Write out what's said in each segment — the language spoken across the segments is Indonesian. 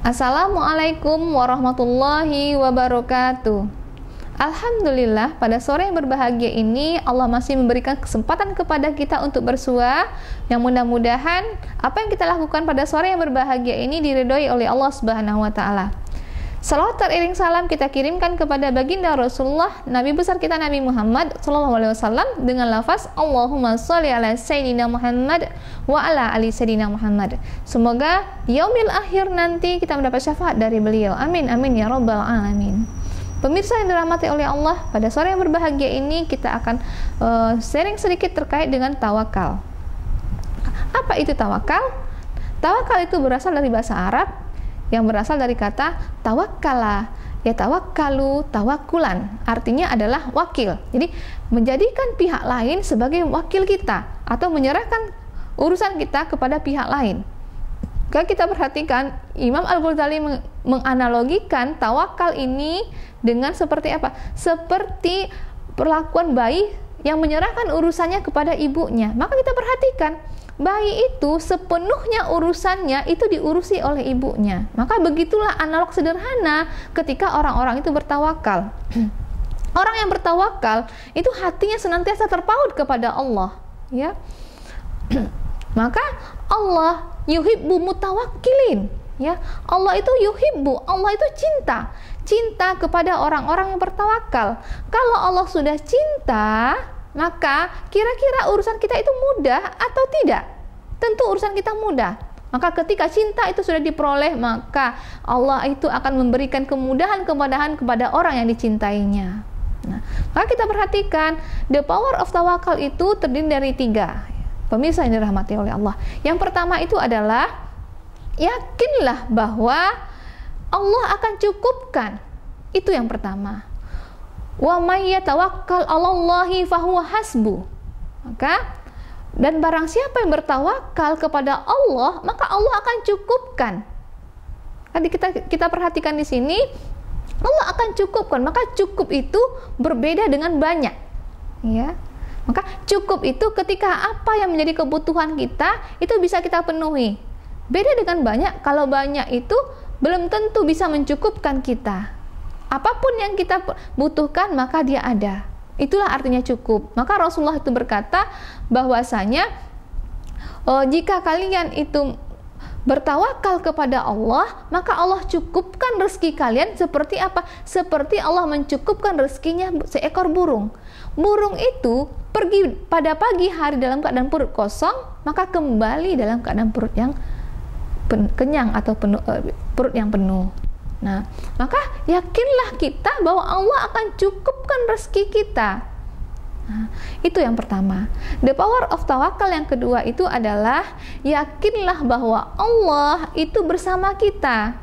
Assalamualaikum warahmatullahi wabarakatuh. Alhamdulillah, pada sore yang berbahagia ini Allah masih memberikan kesempatan kepada kita untuk bersua. Yang mudah-mudahan apa yang kita lakukan pada sore yang berbahagia ini diridhoi oleh Allah Subhanahu wa taala. Salawat teriring salam kita kirimkan kepada baginda Rasulullah, Nabi besar kita Nabi Muhammad SAW, dengan lafaz Allahumma sholli ala Sayyidina Muhammad wa ala ali Sayyidina Muhammad. Semoga yaumil akhir nanti kita mendapat syafaat dari beliau. Amin amin ya rabbal alamin. Pemirsa yang dirahmati oleh Allah, pada sore yang berbahagia ini kita akan sharing sedikit terkait dengan tawakal. Apa itu tawakal? Tawakal itu berasal dari bahasa Arab yang berasal dari kata tawakkala, ya tawakkalu, tawakulan, artinya adalah wakil. Jadi menjadikan pihak lain sebagai wakil kita atau menyerahkan urusan kita kepada pihak lain. Kalau kita perhatikan, Imam Al-Ghazali menganalogikan tawakal ini dengan seperti apa? Seperti perlakuan bayi yang menyerahkan urusannya kepada ibunya. Maka kita perhatikan, bayi itu sepenuhnya urusannya itu diurusi oleh ibunya. Maka begitulah analog sederhana ketika orang-orang itu bertawakal. Orang yang bertawakal itu hatinya senantiasa terpaut kepada Allah, ya. Maka Allah yuhibbu mutawakkilin, ya. Allah itu yuhibbu, Allah itu cinta kepada orang-orang yang bertawakal. Kalau Allah sudah cinta, maka kira-kira urusan kita itu mudah atau tidak? Tentu urusan kita mudah. Maka ketika cinta itu sudah diperoleh, maka Allah itu akan memberikan kemudahan-kemudahan kepada orang yang dicintainya. Nah, maka kita perhatikan, the power of tawakal itu terdiri dari 3. Pemirsa yang dirahmati oleh Allah. Yang pertama itu adalah yakinlah bahwa Allah akan cukupkan. Itu yang pertama. Wa may yatawakkal 'alallahi fahuwa hasbu. Maka dan barang siapa yang bertawakal kepada Allah, maka Allah akan cukupkan. Tadi kita perhatikan di sini, Allah akan cukupkan. Maka cukup itu berbeda dengan banyak, ya. Maka cukup itu ketika apa yang menjadi kebutuhan kita itu bisa kita penuhi. Beda dengan banyak, kalau banyak itu belum tentu bisa mencukupkan kita. Apapun yang kita butuhkan maka dia ada. Itulah artinya cukup. Maka Rasulullah itu berkata bahwasanya jika kalian itu bertawakal kepada Allah, maka Allah cukupkan rezeki kalian seperti apa? Seperti Allah mencukupkan rezekinya seekor burung. Burung itu pergi pada pagi hari dalam keadaan perut kosong, maka kembali dalam keadaan perut yang kenyang atau perut yang penuh. Nah, maka yakinlah kita bahwa Allah akan cukupkan rezeki kita. Nah, itu yang pertama. The power of tawakal yang kedua itu adalah yakinlah bahwa Allah itu bersama kita.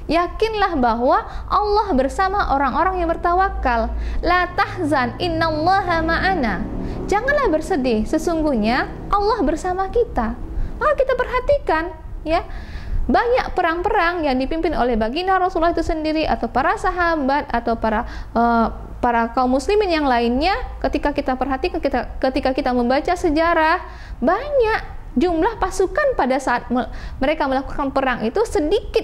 Yakinlah bahwa Allah bersama orang-orang yang bertawakal. La tahzan innallaha ma'ana. Janganlah bersedih, sesungguhnya Allah bersama kita. Maka kita perhatikan, ya. Banyak perang-perang yang dipimpin oleh baginda Rasulullah itu sendiri atau para sahabat atau para kaum muslimin yang lainnya. Ketika kita perhatikan, ketika kita membaca sejarah, banyak jumlah pasukan pada saat mereka melakukan perang itu sedikit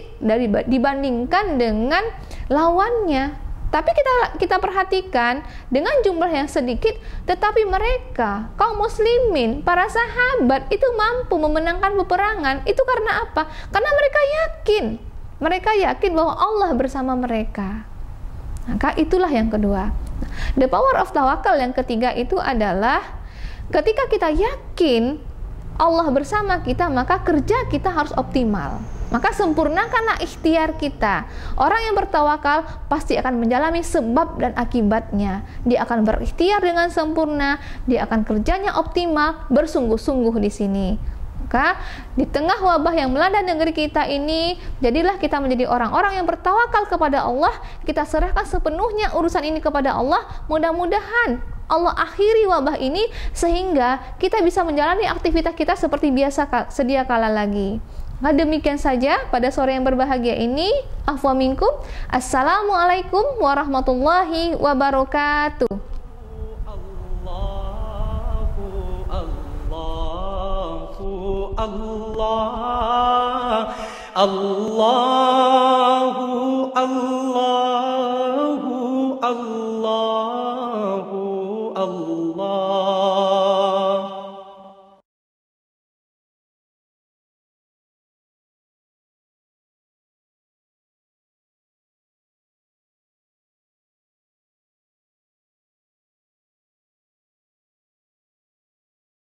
dibandingkan dengan lawannya. Tapi kita perhatikan, dengan jumlah yang sedikit, tetapi mereka, kaum muslimin, para sahabat itu mampu memenangkan peperangan. Itu karena apa? Karena mereka yakin bahwa Allah bersama mereka. Maka itulah yang kedua. The power of tawakal yang ketiga itu adalah ketika kita yakin Allah bersama kita, maka kerja kita harus optimal. Maka sempurnakanlah ikhtiar kita. Orang yang bertawakal pasti akan menjalani sebab dan akibatnya. Dia akan berikhtiar dengan sempurna, dia akan kerjanya optimal, bersungguh-sungguh di sini. Maka di tengah wabah yang melanda negeri kita ini, jadilah kita menjadi orang-orang yang bertawakal kepada Allah. Kita serahkan sepenuhnya urusan ini kepada Allah. Mudah-mudahan Allah akhiri wabah ini sehingga kita bisa menjalani aktivitas kita seperti biasa sedia kala lagi. Nah, demikian saja pada sore yang berbahagia ini. Afwa minkum. Assalamualaikum warahmatullahi wabarakatuh. Allah Allahu Allahu Allahu Allah